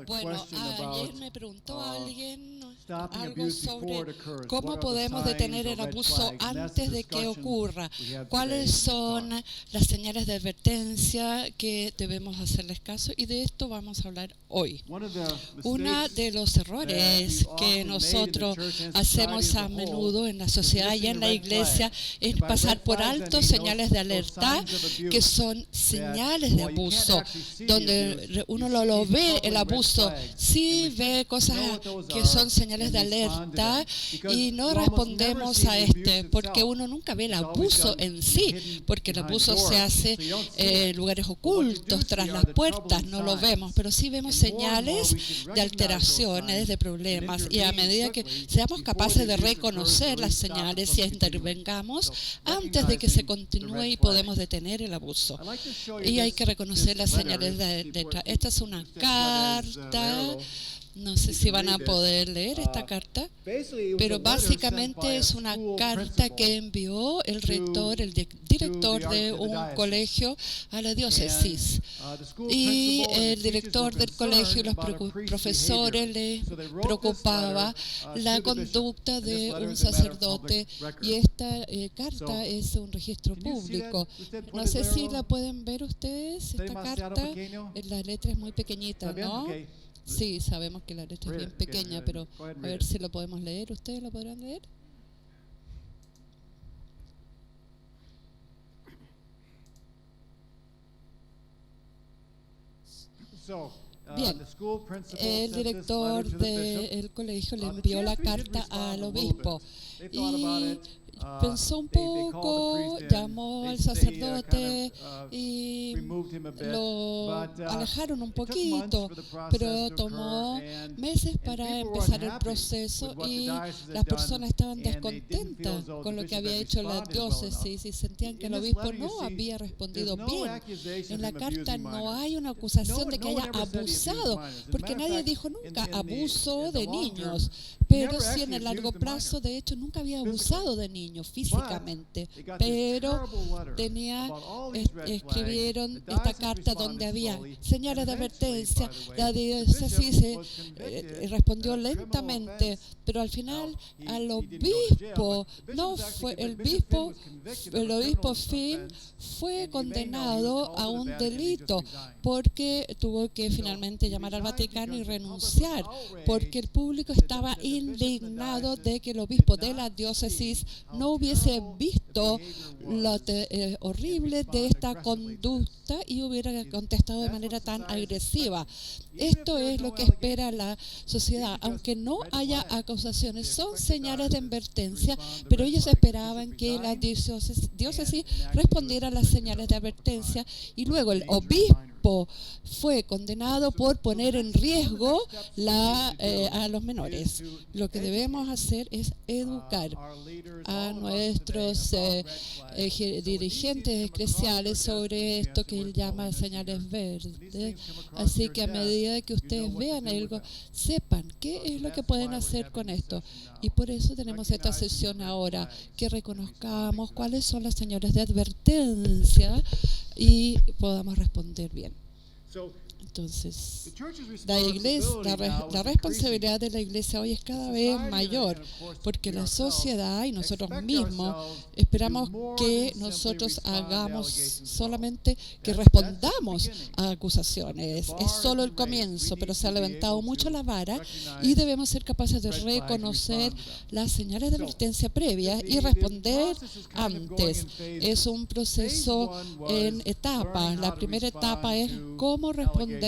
Bueno, ayer me preguntó alguien algo sobre cómo podemos detener el abuso antes de que ocurra. ¿Cuáles son las señales de advertencia que debemos hacerles caso? Y de esto vamos a hablar hoy. Uno de los errores que nosotros hacemos a menudo en la sociedad y en la iglesia es pasar por alto señales de alerta que son señales de abuso, donde uno lo ve el abuso, sí ve cosas que son señales de alerta y no respondemos a porque uno nunca ve el abuso en sí, porque el abuso se hace en lugares ocultos, tras las puertas, no lo vemos, pero sí vemos señales de alteraciones, de problemas, y a medida que seamos capaces de reconocer las señales y intervengamos antes de que se continúe y podemos detener el abuso. Y hay que reconocer las señales de alerta. Esta es una carta. No sé si van a poder leer esta carta, pero básicamente es una carta que envió el rector, el director de un colegio a la diócesis. Y el director del colegio y los profesores les preocupaba la conducta de un sacerdote. Y esta carta es un registro público. No sé si la pueden ver ustedes, esta carta. La letra es muy pequeñita, ¿no? Sí, sabemos que la letra es bien pequeña, pero a ver si lo podemos leer. ¿Ustedes lo podrán leer? Bien, el director del colegio le envió la carta al obispo y pensó un poco, llamó al sacerdote y lo alejaron un poquito, pero tomó meses para empezar el proceso y las personas estaban descontentas con lo que había hecho la diócesis y sentían que el obispo no había respondido bien. En la carta no hay una acusación de que haya abusado, porque nadie dijo nunca abuso de niños, pero sí en el largo plazo, de hecho, nunca había abusado de niños físicamente, pero escribieron esta carta donde había señales de advertencia. La diócesis respondió lentamente, pero al final al obispo no fue el obispo Finn fue condenado a un delito porque tuvo que finalmente llamar al Vaticano y renunciar, porque el público estaba indignado de que el obispo de la diócesis no hubiese visto lo horrible de esta conducta y hubiera contestado de manera tan agresiva. Esto es lo que espera la sociedad, aunque no haya acusaciones, son señales de advertencia, pero ellos esperaban que la diócesis respondiera a las señales de advertencia y luego el obispo fue condenado por poner en riesgo a los menores. Lo que debemos hacer es educar a nuestros dirigentes eclesiales sobre esto que él llama señales verdes. Así que a medida que ustedes vean algo, sepan qué es lo que pueden hacer con esto. Y por eso tenemos esta sesión ahora, que reconozcamos cuáles son las señales de advertencia y podamos responder bien. Entonces, la responsabilidad de la iglesia hoy es cada vez mayor, porque la sociedad y nosotros mismos esperamos que nosotros hagamos solamente que respondamos a acusaciones. Es solo el comienzo, pero se ha levantado mucho la vara y debemos ser capaces de reconocer las señales de advertencia previas y responder antes. Es un proceso en etapas. La primera etapa es cómo responder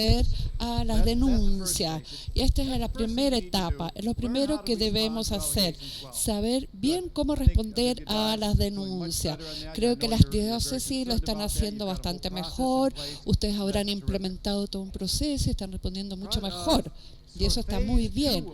a las denuncias. Y esta es la primera etapa. Es lo primero que debemos hacer, saber bien cómo responder a las denuncias. Creo que las diócesis lo están haciendo bastante mejor. Ustedes habrán implementado todo un proceso y están respondiendo mucho mejor. Y eso está muy bien.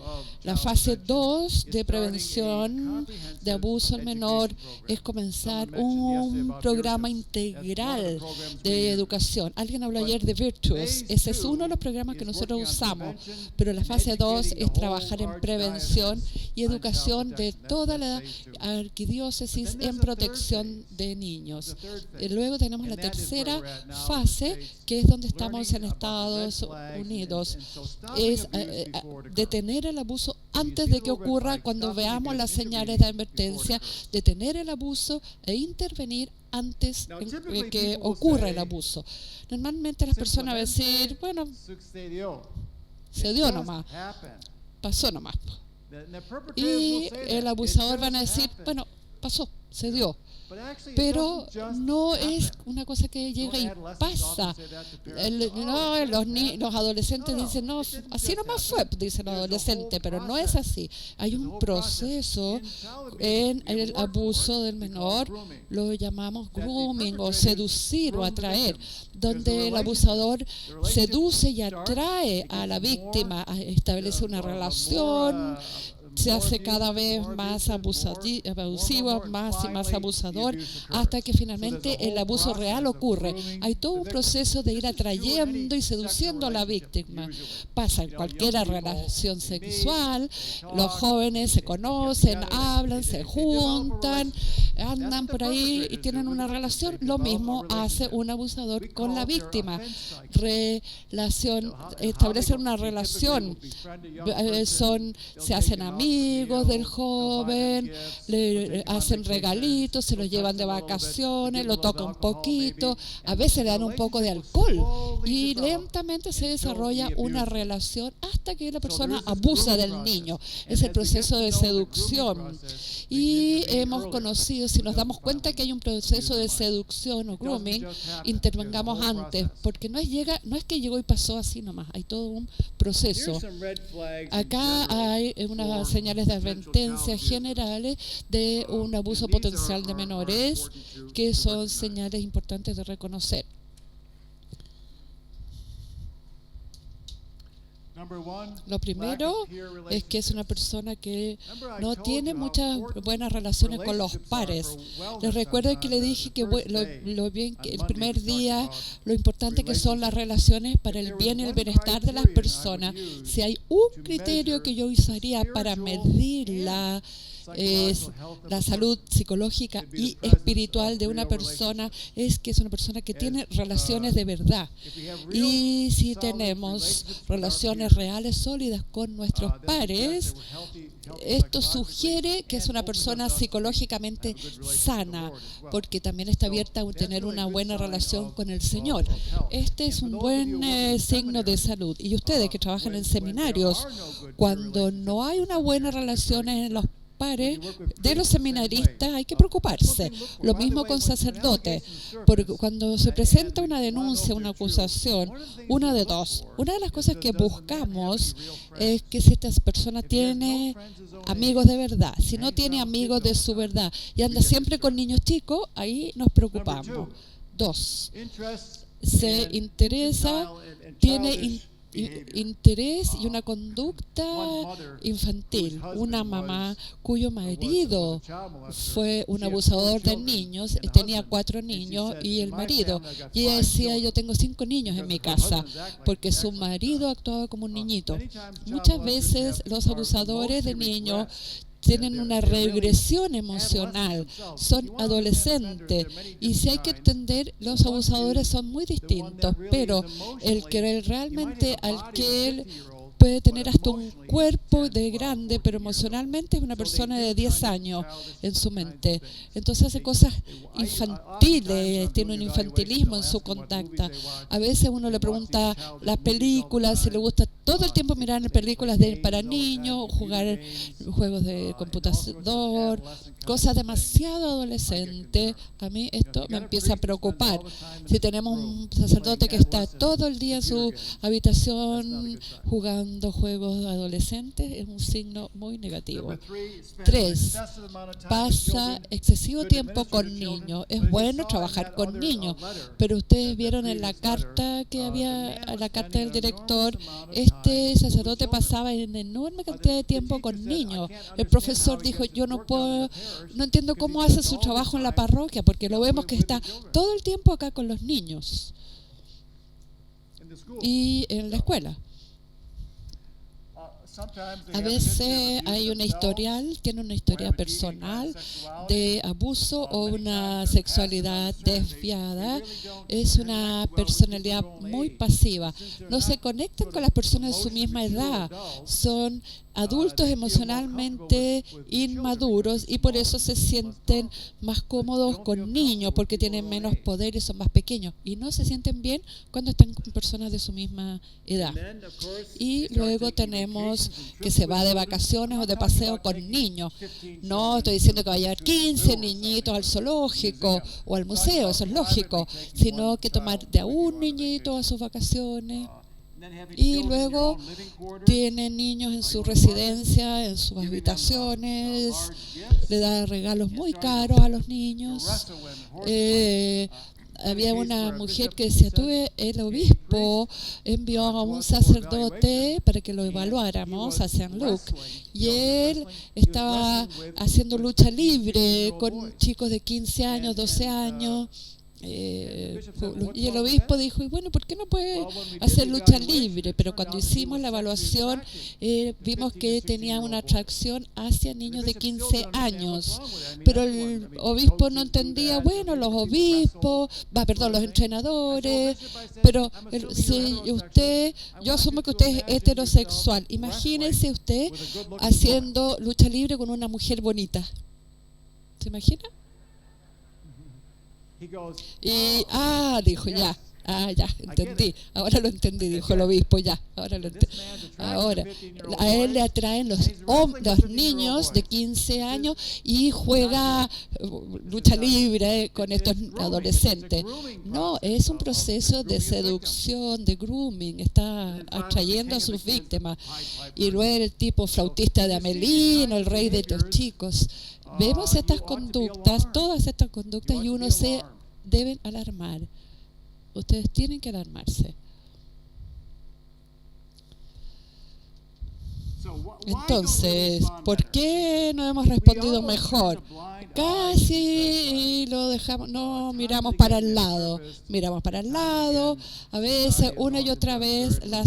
La fase 2 de prevención de abuso al menor es comenzar un programa integral de educación. Alguien habló ayer de Virtuous. Ese es uno de los programas que nosotros usamos. Pero la fase 2 es trabajar en prevención y educación de toda la arquidiócesis en protección de niños. Luego tenemos la tercera fase, que es donde estamos en Estados Unidos. Es detener el abuso antes de que ocurra. Cuando veamos las señales de advertencia, detener el abuso e intervenir antes de que ocurra el abuso. Normalmente las personas van a decir, bueno, se dio nomás, pasó nomás. Y el abusador van a decir, bueno, pasó, se dio. Pero no es una cosa que llega y pasa. Los adolescentes dicen, no, así nomás fue, dicen los adolescentes, pero no es así. Hay un proceso en el abuso del menor, lo llamamos grooming o seducir o atraer, donde el abusador seduce y atrae a la víctima, establece una relación, se hace cada vez más abusivo, más y más abusador, hasta que finalmente el abuso real ocurre. Hay todo un proceso de ir atrayendo y seduciendo a la víctima. Pasa en cualquier relación sexual, los jóvenes se conocen, hablan, se juntan, andan por ahí y tienen una relación. Lo mismo hace un abusador con la víctima. Establecen una relación, se hacen amigos del joven, le hacen regalitos, se lo llevan de vacaciones, lo tocan un poquito, a veces le dan un poco de alcohol y lentamente se desarrolla una relación hasta que la persona abusa del niño. Es el proceso de seducción. Y hemos conocido, si nos damos cuenta que hay un proceso de seducción o grooming, intervengamos antes, porque no es que llegó y pasó así nomás, hay todo un proceso. Acá hay unas señales de advertencia generales de un abuso potencial de menores, que son señales importantes de reconocer. Lo primero es que es una persona que no tiene muchas buenas relaciones con los pares. Les recuerdo que le dije que lo bien que el primer día, lo importante que son las relaciones para el bien y el bienestar de las personas. Si hay un criterio que yo usaría para medirla, es la salud psicológica y espiritual de una persona, es que es una persona que tiene relaciones de verdad. Y si tenemos relaciones reales, sólidas con nuestros pares, esto sugiere que es una persona psicológicamente sana, porque también está abierta a tener una buena relación con el Señor. Este es un buen signo de salud. Y ustedes que trabajan en seminarios, cuando no hay una buena relación en los pares de los seminaristas, hay que preocuparse. Lo mismo con sacerdotes, porque cuando se presenta una denuncia, una acusación, una de dos. Una de las cosas que buscamos es que si esta persona tiene amigos de verdad, si no tiene amigos de su verdad y anda siempre con niños chicos, ahí nos preocupamos. 2. Se interesa, tiene interés y una conducta infantil. Una mamá cuyo marido fue un abusador de niños, tenía 4 niños y el marido. Y ella decía, yo tengo 5 niños en mi casa, porque su marido actuaba como un niñito. Muchas veces los abusadores de niños tienen una regresión emocional, son adolescentes, y si hay que entender, los abusadores son muy distintos, pero el que realmente al que él puede tener hasta un cuerpo de grande, pero emocionalmente es una persona de 10 años en su mente. Entonces hace cosas infantiles, tiene un infantilismo en su conducta. A veces uno le pregunta las películas, si le gusta todo el tiempo mirar películas para niños, jugar juegos de computador, cosas demasiado adolescentes. A mí esto me empieza a preocupar. Si tenemos un sacerdote que está todo el día en su habitación jugando jugando juegos adolescentes es un signo muy negativo. 3. Pasa excesivo tiempo con niños. Es bueno trabajar con niños, pero ustedes vieron en la carta que había, la carta del director, este sacerdote pasaba en enorme cantidad de tiempo con niños. El profesor dijo, yo no entiendo cómo hace su trabajo en la parroquia, porque lo vemos que está todo el tiempo acá con los niños y en la escuela. A veces hay una tiene una historia personal de abuso o una sexualidad desviada. Es una personalidad muy pasiva. No se conectan con las personas de su misma edad. Son adultos emocionalmente inmaduros y por eso se sienten más cómodos con niños porque tienen menos poder y son más pequeños. Y no se sienten bien cuando están con personas de su misma edad. Y luego tenemos que se va de vacaciones o de paseo con niños. No estoy diciendo que vaya a haber 15 niñitos al zoológico o al museo, eso es lógico, sino que tomar de a un niñito a sus vacaciones. Y luego tienen niños en su residencia, en sus habitaciones, le dan regalos muy caros a los niños. Había una mujer que decía, el obispo envió a un sacerdote para que lo evaluáramos a St. Luke y él estaba haciendo lucha libre con chicos de 15 años, 12 años. Y el obispo dijo, y bueno, ¿por qué no puede hacer lucha libre? Pero cuando hicimos la evaluación vimos que tenía una atracción hacia niños de 15 años, pero el obispo no entendía. Bueno, los entrenadores, pero si yo asumo que usted es heterosexual, imagínese usted haciendo lucha libre con una mujer bonita. ¿Se imagina? Y, dijo, ya, entendí, ahora lo entendí, dijo el obispo, ahora, a él le atraen los niños de 15 años y juega lucha libre con estos adolescentes. No, es un proceso de seducción, de grooming, está atrayendo a sus víctimas. Y luego el tipo flautista de Amelino, el rey de los chicos. Vemos estas conductas, todas estas conductas, y uno se deben alarmar. Ustedes tienen que alarmarse. Entonces, ¿por qué no hemos respondido mejor? Casi lo dejamos, no miramos para el lado. A veces, una y otra vez, la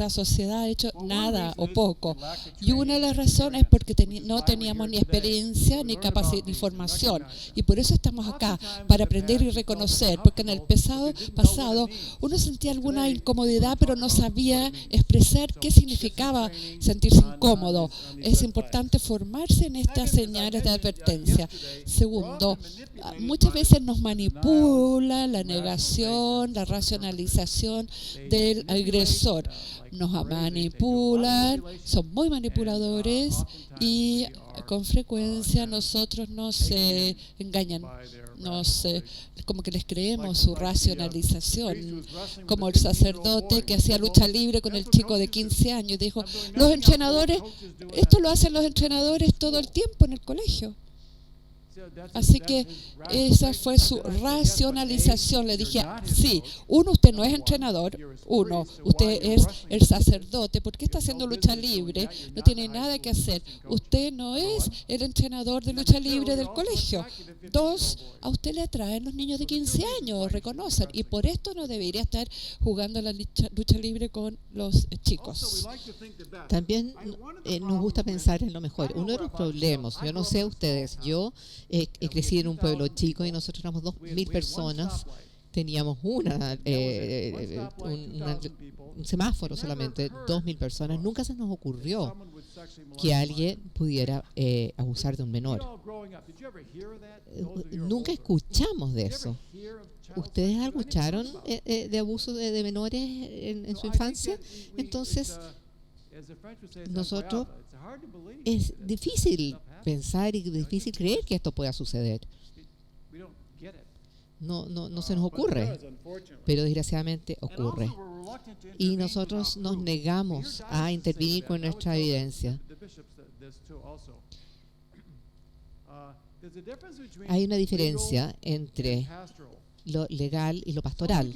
sociedad ha hecho nada o poco. Y una de las razones es porque no teníamos ni experiencia, ni capacidad, ni formación. Y por eso estamos acá, para aprender y reconocer. Porque en el pasado uno sentía alguna incomodidad, pero no sabía expresar qué significaba sentirse incómodo. Es importante formarse en estas señales de advertencia. Segundo, muchas veces nos manipula la negación, la racionalización del agresor. Nos manipulan, son muy manipuladores y con frecuencia nosotros nos engañan. Como que les creemos su racionalización, como el sacerdote que hacía lucha libre con el chico de 15 años, dijo, los entrenadores, esto lo hacen los entrenadores todo el tiempo en el colegio. Así que esa fue su racionalización. Le dije, sí, usted no es entrenador, usted es el sacerdote. ¿Por qué está haciendo lucha libre? No tiene nada que hacer. Usted no es el entrenador de lucha libre del colegio. 2, a usted le atraen los niños de 15 años, reconocen, y por esto no debería estar jugando la lucha libre con los chicos. También nos gusta pensar en lo mejor. Uno de los problemas, yo no sé ustedes, yo he crecido en un pueblo chico y nosotros éramos 2,000 personas. Teníamos un semáforo solamente, 2,000 personas. Nunca se nos ocurrió que alguien pudiera abusar de un menor. Nunca escuchamos de eso. ¿Ustedes escucharon de abuso de menores en su infancia? Entonces, nosotros es difícil pensar y difícil creer que esto pueda suceder. No se nos ocurre, pero desgraciadamente ocurre. y nosotros nos negamos a intervenir con nuestra evidencia. Hay una diferencia entre lo legal y lo pastoral.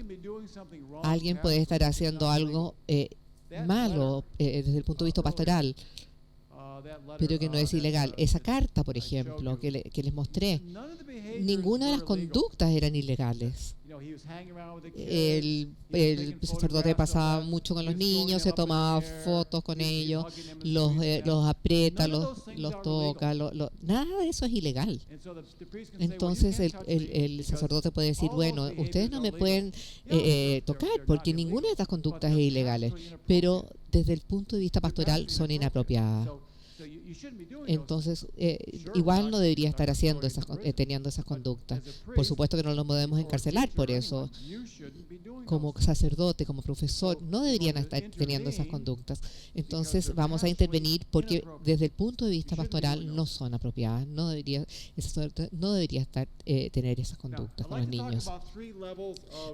Alguien puede estar haciendo algo malo desde el punto de vista pastoral, pero que no es ilegal. Esa carta, por ejemplo, que les mostré, ninguna de las conductas eran ilegales. El sacerdote pasaba mucho con los niños, se tomaba fotos con ellos, los aprieta, los toca, nada de eso es ilegal. Entonces el sacerdote puede decir, bueno, ustedes no me pueden tocar porque ninguna de estas conductas es ilegal, pero desde el punto de vista pastoral son inapropiadas. Entonces, igual no debería estar teniendo esas conductas. Por supuesto que no lo podemos encarcelar por eso. Como sacerdote, como profesor, no deberían estar teniendo esas conductas. Entonces, vamos a intervenir porque desde el punto de vista pastoral no son apropiadas. El sacerdote no debería tener esas conductas con los niños.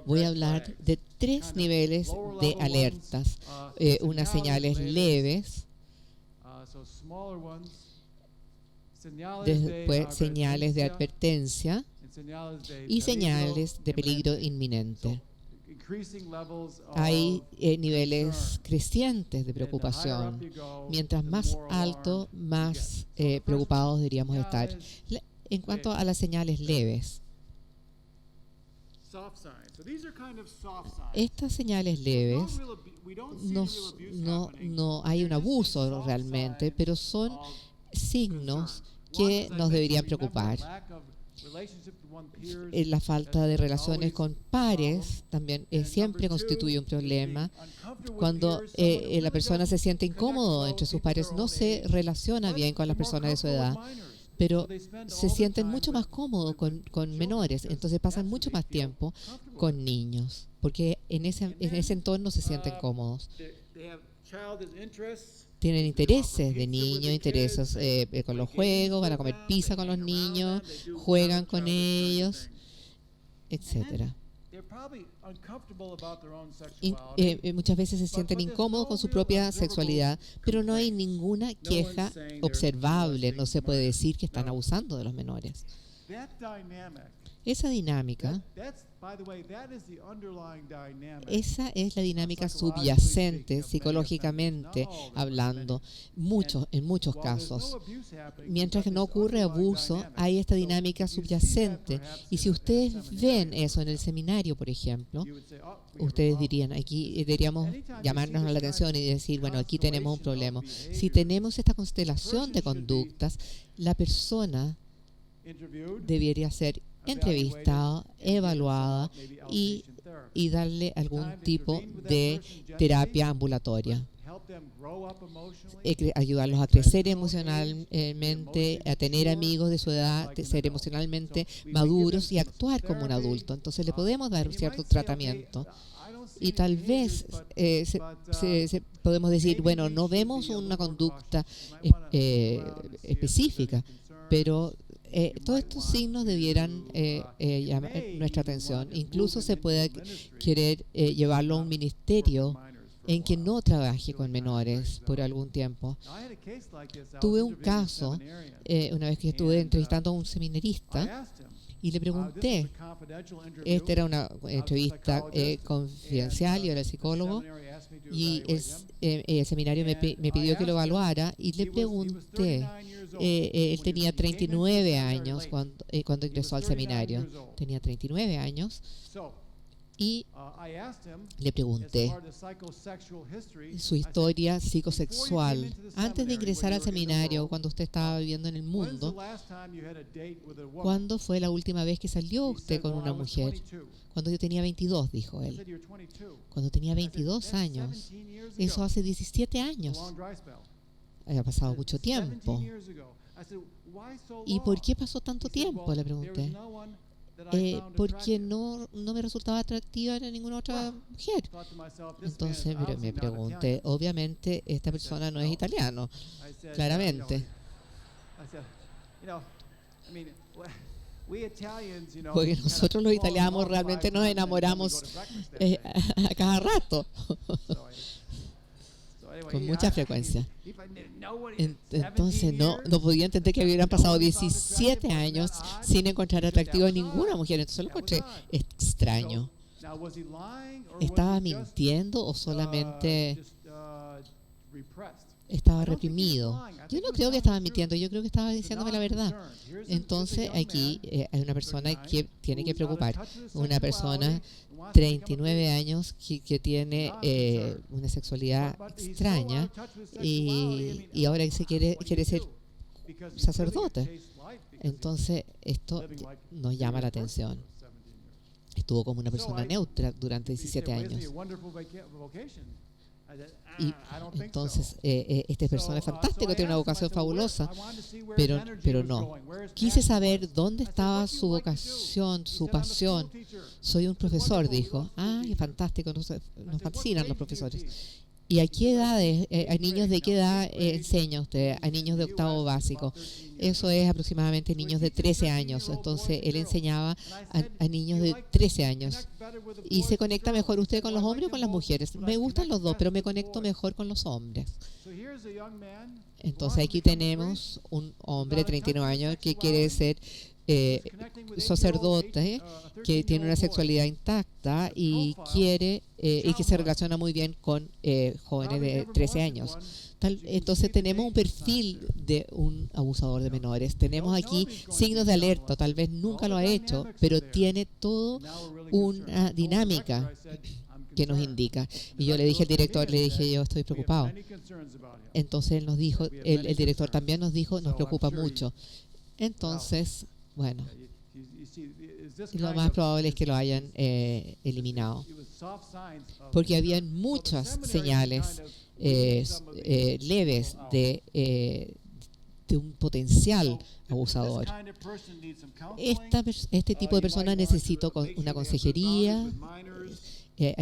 Voy a hablar de 3 niveles de alertas. Unas señales leves, después señales de advertencia y señales de peligro inminente. Hay niveles crecientes de preocupación. Mientras más alto, más preocupados deberíamos estar. En cuanto a las señales leves, estas señales leves no hay un abuso realmente, pero son signos que nos deberían preocupar. La falta de relaciones con pares también siempre constituye un problema. Cuando la persona se siente incómodo entre sus pares, no se relaciona bien con las personas de su edad, pero se sienten mucho más cómodos con menores, entonces pasan mucho más tiempo con niños, porque en ese entorno se sienten cómodos. Tienen intereses de niños, intereses con los juegos, van a comer pizza con los niños, juegan con ellos, etcétera. Muchas veces se sienten incómodos con su propia sexualidad, pero no hay ninguna queja observable. No se puede decir que están abusando de los menores. Esa dinámica, esa es la dinámica subyacente psicológicamente hablando, en muchos casos. Mientras que no ocurre abuso, hay esta dinámica subyacente. Y si ustedes ven eso en el seminario, por ejemplo, ustedes dirían, aquí deberíamos llamarnos a la atención y decir, bueno, aquí tenemos un problema. Si tenemos esta constelación de conductas, la persona debería ser entrevistada, evaluada y darle algún tipo de terapia ambulatoria. Ayudarlos a crecer emocionalmente, a tener amigos de su edad, ser emocionalmente maduros y actuar como un adulto. Entonces le podemos dar un cierto tratamiento. Y tal vez podemos decir, bueno, no vemos una conducta específica, pero todos estos signos debieran llamar nuestra atención. Incluso se puede querer llevarlo a un ministerio en que no trabaje con menores por algún tiempo. Tuve un caso, una vez que estuve entrevistando a un seminarista, y le pregunté, esta era una entrevista confidencial, yo era psicólogo, y el seminario me pidió que lo evaluara, y le pregunté, él tenía 39 años cuando ingresó al seminario, tenía 39 años, y le pregunté su historia psicosexual antes de ingresar al seminario, cuando usted estaba viviendo en el mundo. ¿Cuándo fue la última vez que salió usted con una mujer? Cuando yo tenía 22, dijo él. Cuando tenía 22 años. Eso hace 17 años. Ha pasado mucho tiempo. ¿Y por qué pasó tanto tiempo?, le pregunté. Porque no me resultaba atractiva en ninguna otra mujer. Entonces me pregunté, obviamente esta persona no es italiano, claramente. Porque nosotros los italianos realmente nos enamoramos a cada rato. mucha frecuencia. Entonces no podía entender que hubieran pasado 17 años sin encontrar atractivo a ninguna mujer. Entonces lo encontré extraño. ¿Estaba mintiendo o solamente estaba reprimido? Yo no creo que estaba mintiendo, yo creo que estaba diciéndome la verdad. Entonces aquí hay una persona que tiene que preocupar, una persona 39 años que tiene una sexualidad extraña y ahora se quiere ser sacerdote. Entonces esto nos llama la atención. Estuvo como una persona neutra durante 17 años. Y entonces esta persona es fantástica, tiene una vocación fabulosa, pero no. Quise saber dónde estaba su vocación, su pasión. Soy un profesor, dijo. Qué fantástico, nos fascinan los profesores. ¿Y a qué edades, a niños de qué edad enseña usted? A niños de octavo básico. Eso es aproximadamente niños de 13 años. Entonces, él enseñaba a niños de 13 años. ¿Y se conecta mejor usted con los hombres o con las mujeres? Me gustan los dos, pero me conecto mejor con los hombres. Entonces, aquí tenemos un hombre de 39 años que quiere ser sacerdote, que tiene una sexualidad intacta y quiere y que se relaciona muy bien con jóvenes de 13 años. Entonces tenemos un perfil de un abusador de menores. Tenemos aquí signos de alerta. Tal vez nunca lo ha hecho, pero tiene toda una dinámica que nos indica. Y yo le dije al director, yo estoy preocupado. Entonces él nos dijo, el director también nos dijo, nos preocupa mucho. Entonces, bueno, lo más probable es que lo hayan eliminado, porque habían muchas señales leves de un potencial abusador. Este tipo de persona necesita una consejería.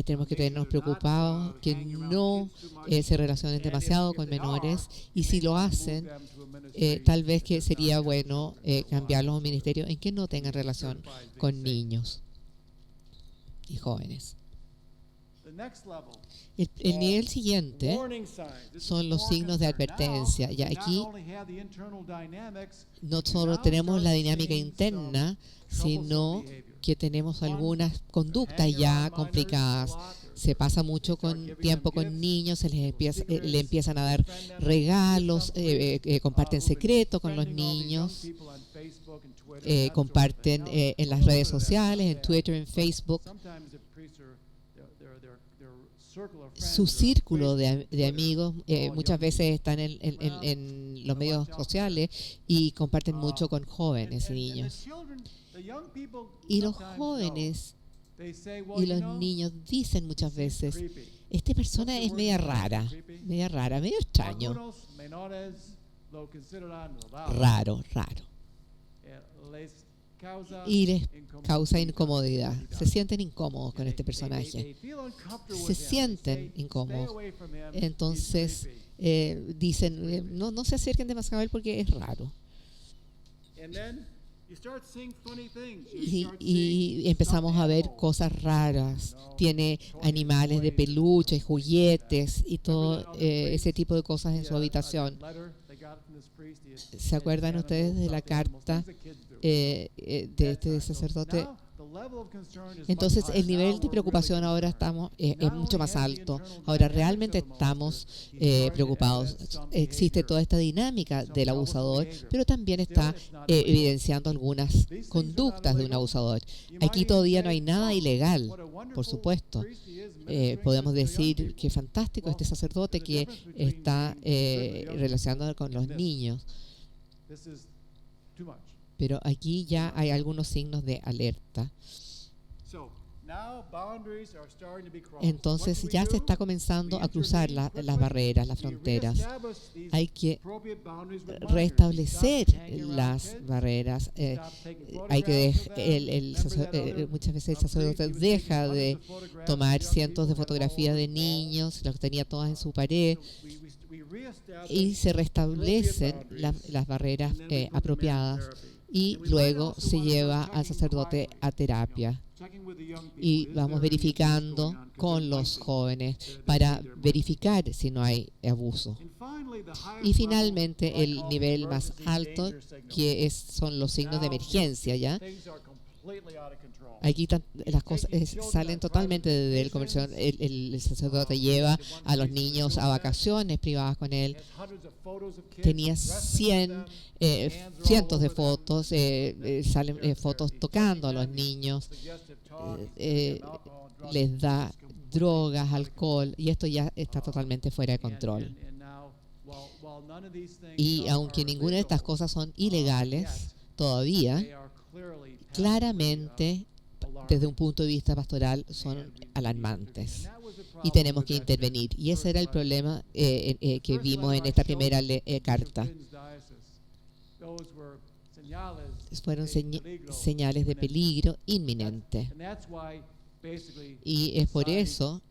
Tenemos que tenernos preocupados que no se relacionen demasiado con menores, y si lo hacen, tal vez que sería bueno cambiarlos a un ministerio en que no tengan relación con niños y jóvenes. El nivel siguiente son los signos de advertencia. Y aquí no solo tenemos la dinámica interna, sino que tenemos algunas conductas ya complicadas. Se pasa mucho tiempo con niños, le empiezan a dar regalos, comparten secretos con los niños, comparten en las redes sociales, en Twitter, en Facebook. Su círculo de amigos muchas veces están en los medios sociales y comparten mucho con jóvenes y niños. Y los jóvenes y los niños dicen muchas veces, esta persona es media rara, medio extraño. Raro. Y les causa incomodidad. Se sienten incómodos con este personaje. Se sienten incómodos. Entonces dicen, no se acerquen demasiado a él porque es raro. Y empezamos a ver cosas raras. Tiene animales de peluche, juguetes y todo ese tipo de cosas en su habitación. ¿Se acuerdan ustedes de la carta de este sacerdote? Entonces el nivel de preocupación ahora es mucho más alto. Ahora realmente estamos preocupados. Existe toda esta dinámica del abusador, pero también está evidenciando algunas conductas de un abusador. Aquí todavía no hay nada ilegal, por supuesto. Podemos decir que fantástico este sacerdote que está relacionado con los niños. Pero aquí ya hay algunos signos de alerta. Entonces ya se está comenzando a cruzar las barreras, las fronteras. Hay que restablecer las barreras. Hay que muchas veces el sacerdote deja de tomar cientos de fotografías de niños, las tenía todas en su pared, y se restablecen las barreras apropiadas. Y luego se lleva al sacerdote a terapia. Y vamos verificando con los jóvenes para verificar si no hay abuso. Y finalmente el nivel más alto, que son los signos de emergencia, ¿ya? Aquí las cosas salen totalmente del comercio. El sacerdote lleva a los niños a vacaciones privadas con él. Tenía cientos de fotos, salen fotos tocando a los niños, les da drogas, alcohol, y esto ya está totalmente fuera de control. Y aunque ninguna de estas cosas son ilegales todavía, claramente desde un punto de vista pastoral son alarmantes y tenemos que intervenir. Y ese era el problema que vimos en esta primera carta. Fueron señales de peligro inminente. Y es por eso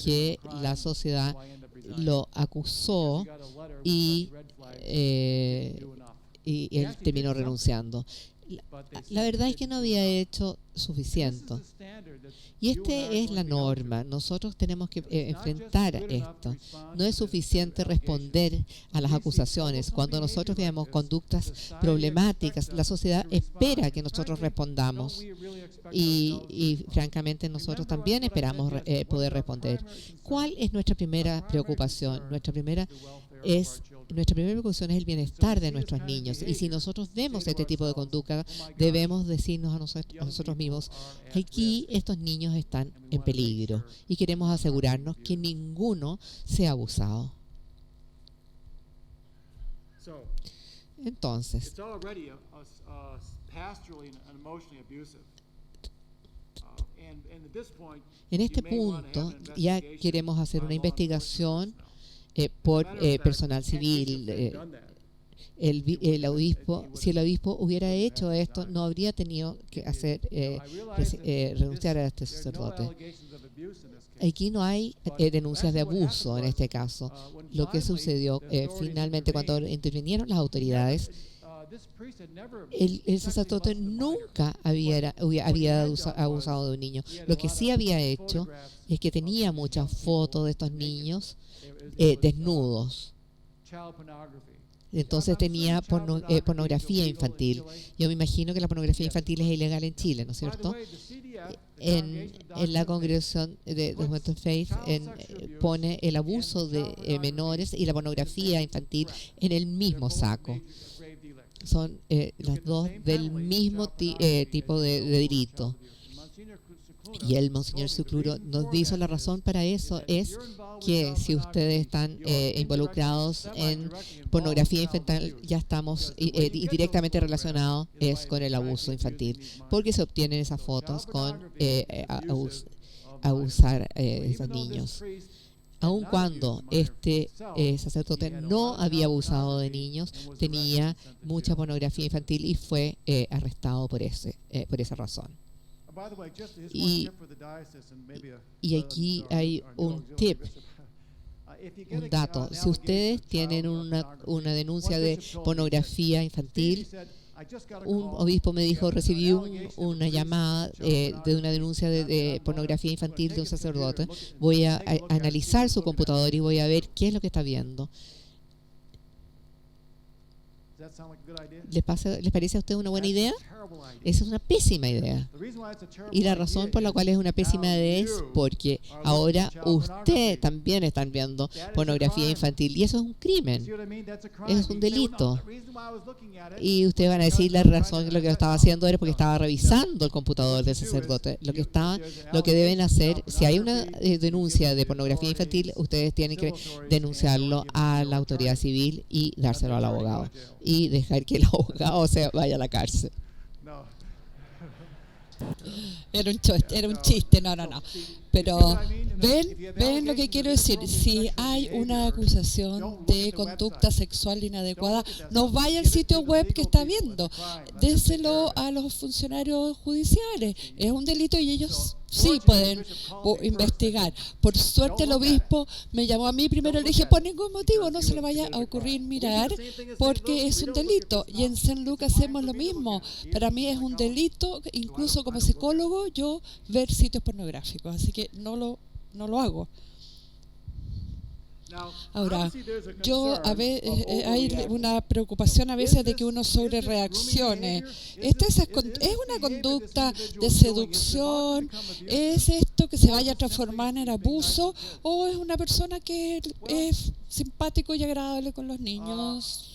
que la sociedad lo acusó y él terminó renunciando. La verdad es que no había hecho suficiente. Y esta es la norma. Nosotros tenemos que enfrentar esto. No es suficiente responder a las acusaciones. Cuando nosotros veamos conductas problemáticas, la sociedad espera que nosotros respondamos. Y francamente nosotros también esperamos poder responder. ¿Cuál es nuestra primera preocupación? Nuestra primera preocupación es el bienestar de nuestros niños. Y si nosotros vemos este tipo de conducta, debemos decirnos a nosotros mismos, aquí estos niños están en peligro y queremos asegurarnos que ninguno sea abusado. Entonces, en este punto ya queremos hacer una investigación por personal civil. El obispo, si el obispo hubiera hecho esto, no habría tenido que renunciar a este sacerdote. Aquí no hay denuncias de abuso en este caso. Lo que sucedió finalmente cuando intervinieron las autoridades, el sacerdote nunca había abusado de un niño. Lo que sí había hecho es que tenía muchas fotos de estos niños desnudos. Entonces tenía pornografía infantil. Yo me imagino que la pornografía infantil es ilegal en Chile, ¿no es cierto? En la congregación de Juventud Faith pone el abuso de menores y la pornografía infantil en el mismo saco. Son las dos del mismo tipo de delito. Y el Monseñor Sucluro nos dijo la razón para eso es que si ustedes están involucrados en pornografía infantil, ya estamos directamente relacionados con el abuso infantil, porque se obtienen esas fotos con abusar de esos niños. Aun cuando este sacerdote no había abusado de niños, tenía mucha pornografía infantil y fue arrestado por esa razón. Y aquí hay un tip, un dato. Si ustedes tienen una denuncia de pornografía infantil, un obispo me dijo, recibí una llamada de una denuncia de pornografía infantil de un sacerdote. Voy a analizar su computador y voy a ver qué es lo que está viendo. ¿Les parece a usted una buena idea? Esa es una pésima idea. Y la razón por la cual es una pésima idea es porque ahora usted también está viendo pornografía infantil y eso es un crimen. Eso es un delito. Y ustedes van a decir la razón de lo que lo estaba haciendo era porque estaba revisando el computador del sacerdote. Lo que deben hacer, si hay una denuncia de pornografía infantil, ustedes tienen que denunciarlo a la autoridad civil y dárselo al abogado. Y dejar que el abogado vaya a la cárcel. Era un chiste, no. Pero ven lo que quiero decir. Si hay una acusación de conducta sexual inadecuada, no vaya al sitio web que está viendo. Déselo a los funcionarios judiciales. Es un delito y ellos sí pueden investigar. Por suerte el obispo me llamó a mí primero y le dije, por ningún motivo no se le vaya a ocurrir mirar porque es un delito. Y en San Lucas hacemos lo mismo. Para mí es un delito, incluso como psicólogo, yo ver sitios pornográficos. Así que no lo hago. Ahora, hay una preocupación a veces de que uno sobre reaccione. ¿Esta es una conducta de seducción? ¿Es esto que se vaya a transformar en abuso? ¿O es una persona que es simpático y agradable con los niños?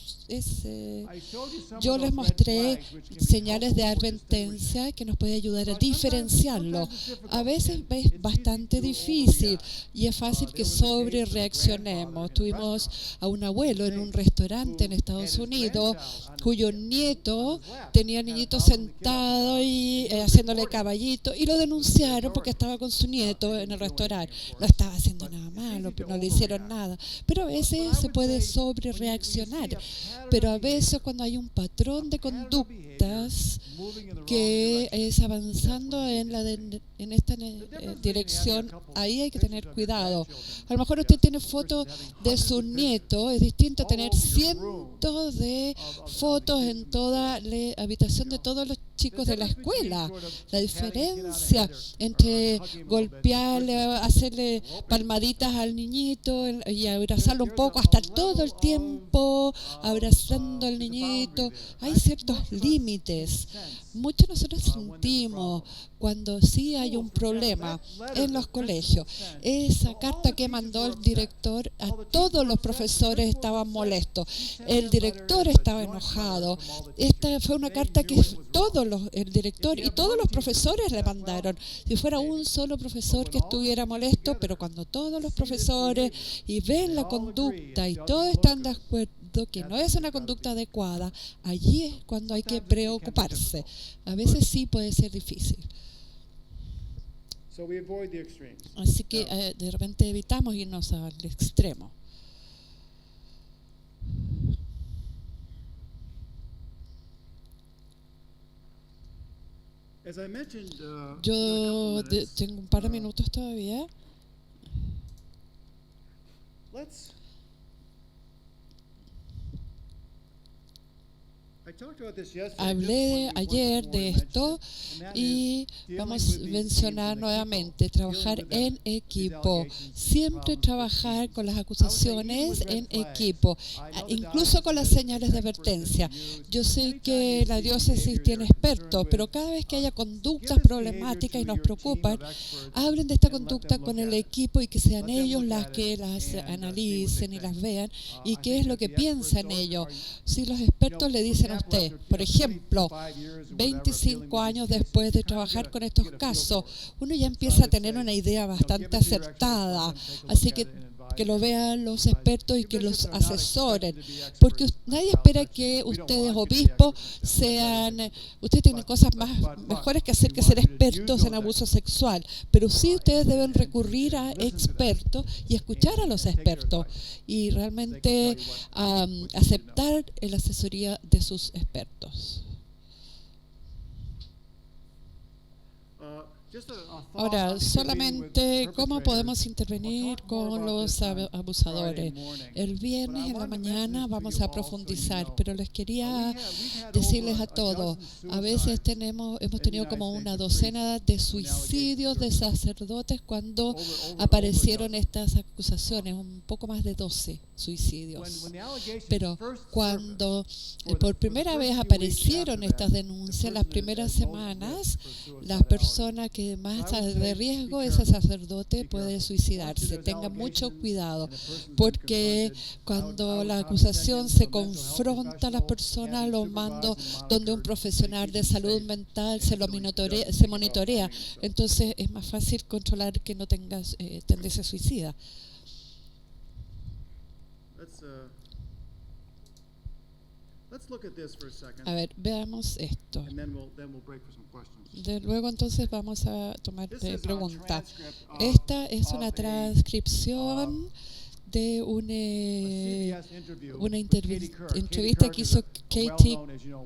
Yo les mostré señales de advertencia que nos puede ayudar a diferenciarlo. A veces es bastante difícil y es fácil que sobre reaccionemos. Tuvimos a un abuelo en un restaurante en Estados Unidos cuyo nieto tenía niñito sentado y haciéndole caballito y lo denunciaron porque estaba con su nieto en el restaurante. No estaba haciendo nada malo, no le hicieron nada. Pero a veces se puede sobre reaccionar. Pero a veces cuando hay un patrón de conductas que es avanzando en esta dirección, ahí hay que tener cuidado. A lo mejor usted tiene fotos de su nieto, es distinto a tener cientos de fotos en toda la habitación de todos los chicos de la escuela. La diferencia entre golpearle, hacerle palmaditas al niñito y abrazarlo un poco, hasta todo el tiempo abrazando al niñito, hay ciertos límites. Muchos nosotros sentimos cuando sí hay un problema en los colegios. Esa carta que mandó el director a todos los profesores estaban molestos. El director estaba enojado. Esta fue una carta que el director y todos los profesores le mandaron. Si fuera un solo profesor que estuviera molesto, pero cuando todos los profesores y ven la conducta y todos están de acuerdo que no es una conducta adecuada, allí es cuando hay que preocuparse. A veces sí puede ser difícil. Así que de repente evitamos irnos al extremo. Yo tengo un par de minutos todavía. Hablé ayer de esto y vamos a mencionar nuevamente, trabajar en equipo, siempre trabajar con las acusaciones en equipo, incluso con las señales de advertencia. Yo sé que la diócesis tiene expertos, pero cada vez que haya conductas problemáticas y nos preocupan, hablen de esta conducta con el equipo y que sean ellos las que las analicen y las vean y qué es lo que piensan ellos. Si los expertos le dicen a usted, por ejemplo, 25 años después de trabajar con estos casos, uno ya empieza a tener una idea bastante acertada, así que lo vean los expertos y que los asesoren, porque nadie espera que ustedes, obispos, ustedes tienen cosas mejores que hacer que ser expertos en abuso sexual, pero sí ustedes deben recurrir a expertos y escuchar a los expertos y realmente aceptar la asesoría de sus expertos. Ahora, solamente cómo podemos intervenir con los abusadores. El viernes en la mañana vamos a profundizar, pero les quería decirles a todos, a veces hemos tenido como una docena de suicidios de sacerdotes cuando aparecieron estas acusaciones, un poco más de 12 suicidios. Pero cuando por primera vez aparecieron estas denuncias, las primeras semanas, las personas que más de riesgo, ese sacerdote puede suicidarse. Tengan mucho cuidado, porque cuando la acusación se confronta a las personas, los mando donde un profesional de salud mental se monitorea. Entonces es más fácil controlar que no tengas tendencia suicida. A ver, veamos esto. Luego entonces vamos a tomar preguntas. Esta es una transcripción de una entrevista que hizo Katie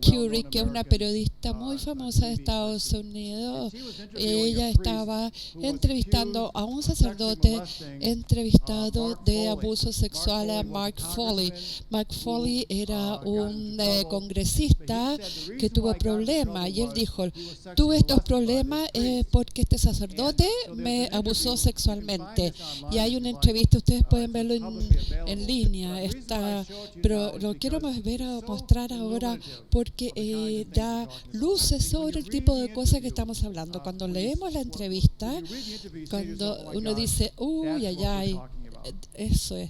Couric, que es una periodista muy famosa de Estados Unidos. Ella estaba entrevistando a un sacerdote entrevistado de abuso sexual, a Mark Foley. Mark Foley era un congresista que tuvo problemas, y él dijo, tuve estos problemas porque este sacerdote me abusó sexualmente. Y hay una entrevista, ustedes pueden verlo en línea, pero lo quiero mostrar ahora porque da luces sobre el tipo de cosas que estamos hablando. Cuando leemos la entrevista, cuando uno dice, uy, ay, ay, eso es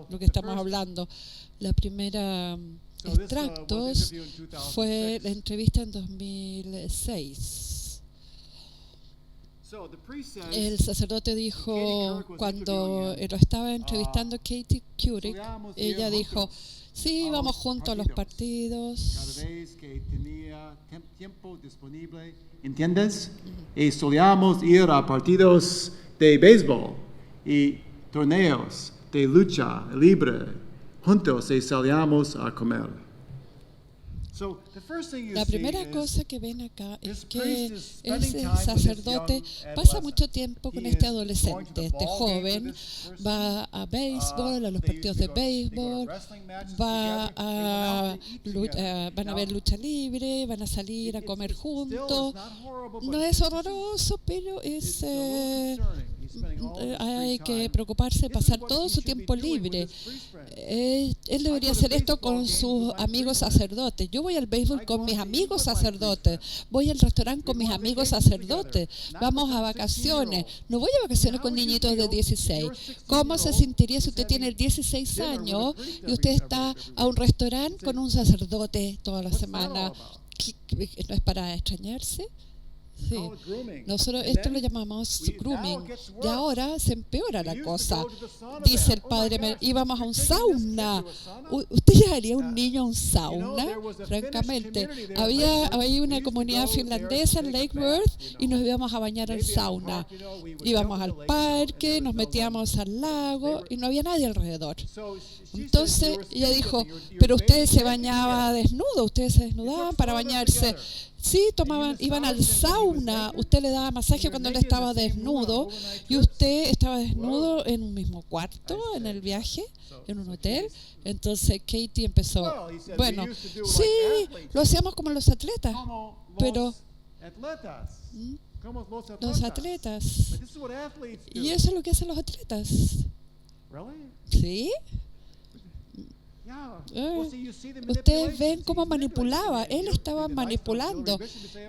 lo que estamos hablando. La primera extractos fue la entrevista en 2006. El sacerdote dijo, cuando lo estaba entrevistando Katie Couric, ella dijo, sí, vamos juntos a los partidos. Cada vez que tenía tiempo disponible, ¿entiendes? Y solíamos ir a partidos de béisbol y torneos de lucha libre. Juntos y salíamos a comer. La primera cosa que ven acá es que ese sacerdote pasa mucho tiempo con este adolescente, este joven, va a béisbol, a los partidos de béisbol, van a ver lucha libre, van a salir a comer juntos. No es horroroso, pero es hay que preocuparse de pasar todo su tiempo libre. Él debería hacer esto con sus amigos sacerdotes. Yo voy al béisbol con mis amigos sacerdotes, voy al restaurante con mis amigos sacerdotes, vamos a vacaciones. No voy a vacaciones con niñitos de 16. ¿Cómo se sentiría si usted tiene 16 años y usted está a un restaurante con un sacerdote toda la semana? ¿No es para extrañarse? Sí. Nosotros esto lo llamamos grooming. Y ahora se empeora la cosa. Dice el padre, íbamos a un sauna. ¿Usted llevaría a un niño a un sauna? Francamente, había una comunidad finlandesa en Lake Worth y nos íbamos a bañar al sauna. Íbamos al parque, nos metíamos al lago y no había nadie alrededor. Entonces ella dijo, pero ustedes se bañaban desnudos, ustedes se desnudaban para bañarse. Sí, iban al sauna, usted le daba masaje cuando él estaba desnudo y usted estaba desnudo en un mismo cuarto en el viaje, en un hotel. Entonces Katie empezó, bueno, sí, lo hacíamos como los atletas, pero los atletas, y eso es lo que hacen los atletas. ¿Sí? Ustedes ven cómo manipulaba, él estaba manipulando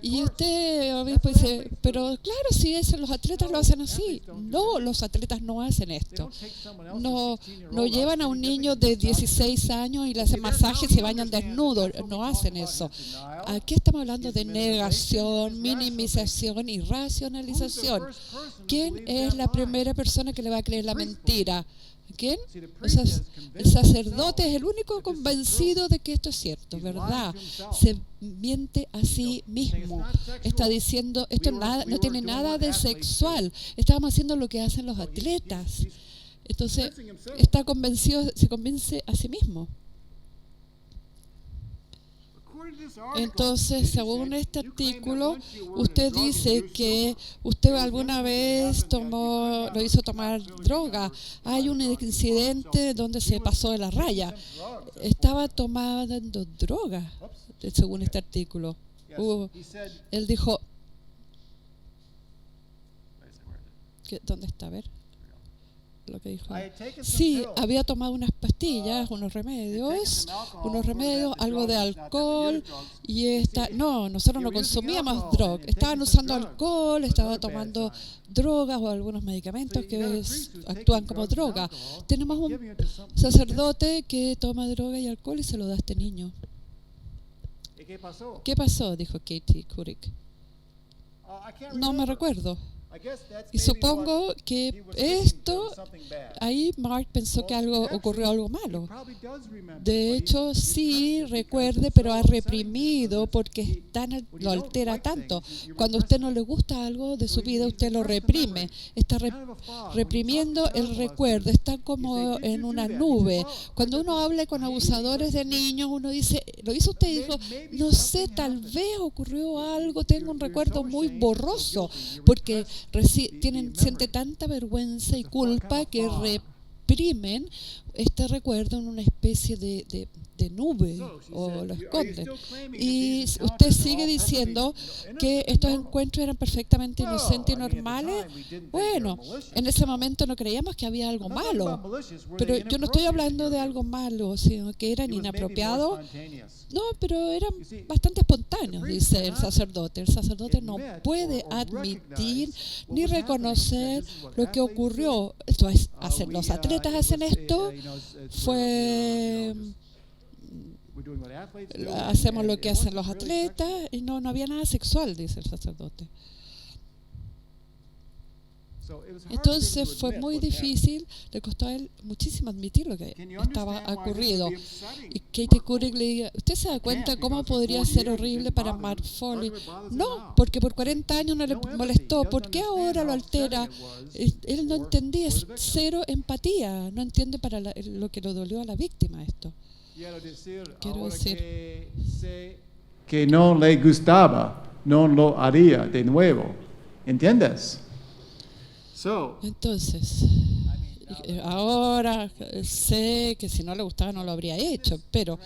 y usted obispo dice, pero claro, si los atletas lo hacen así. No, los atletas no hacen esto, no llevan a un niño de 16 años y le hacen masaje y se bañan desnudos, no hacen eso. Aquí estamos hablando de negación, minimización y racionalización. ¿Quién es la primera persona que le va a creer la mentira? ¿Quién? O sea, el sacerdote es el único convencido de que esto es cierto, ¿verdad? Se miente a sí mismo. Está diciendo, esto no tiene nada de sexual. Estábamos haciendo lo que hacen los atletas. Entonces, está convencido, se convence a sí mismo. Entonces, según este artículo, usted dice que usted alguna vez lo hizo tomar droga. Hay un incidente donde se pasó de la raya. Estaba tomando droga, según este artículo. Él dijo, ¿dónde está? A ver. Lo que dijo. Sí, había tomado unas pastillas, unos remedios, algo de alcohol y nosotros no consumíamos droga, estaban usando alcohol, estaban tomando drogas o algunos medicamentos que actúan como droga. Tenemos un sacerdote que toma droga y alcohol y se lo da a este niño. ¿Qué pasó? Dijo Katie Couric. No me recuerdo. Y supongo que ahí Mark pensó que ocurrió algo malo. De hecho, sí recuerde, pero ha reprimido porque lo altera tanto. Cuando a usted no le gusta algo de su vida, usted lo reprime. Está reprimiendo el recuerdo. Está como en una nube. Cuando uno habla con abusadores de niños, uno dice, ¿lo hizo usted? Dijo, no sé, tal vez ocurrió algo, tengo un recuerdo muy borroso, porque siente tanta vergüenza y culpa que reprimen este recuerdo en una especie de nube o lo esconden. Y usted sigue diciendo que estos encuentros eran perfectamente inocentes y normales. Bueno, en ese momento no creíamos que había algo malo, pero yo no estoy hablando de algo malo, sino que eran inapropiados. No, pero eran bastante espontáneos, dice el sacerdote. El sacerdote no puede admitir ni reconocer lo que ocurrió. Esto es, los atletas hacen esto, hacemos lo que hacen los atletas y no había nada sexual, dice el sacerdote. Entonces fue muy difícil, le costó a él muchísimo admitir lo que estaba ocurrido. Y Katie Couric le dijo, ¿usted se da cuenta cómo podría ser horrible para Mark Foley? No, porque por 40 años no le molestó. ¿Por qué ahora lo altera? Él no entendía, es cero empatía, no entiende para lo que le dolió a la víctima esto. Quiero decir que no le gustaba, no lo haría de nuevo. ¿Entiendes? Entonces, ahora sé que si no le gustaba no lo habría hecho, pero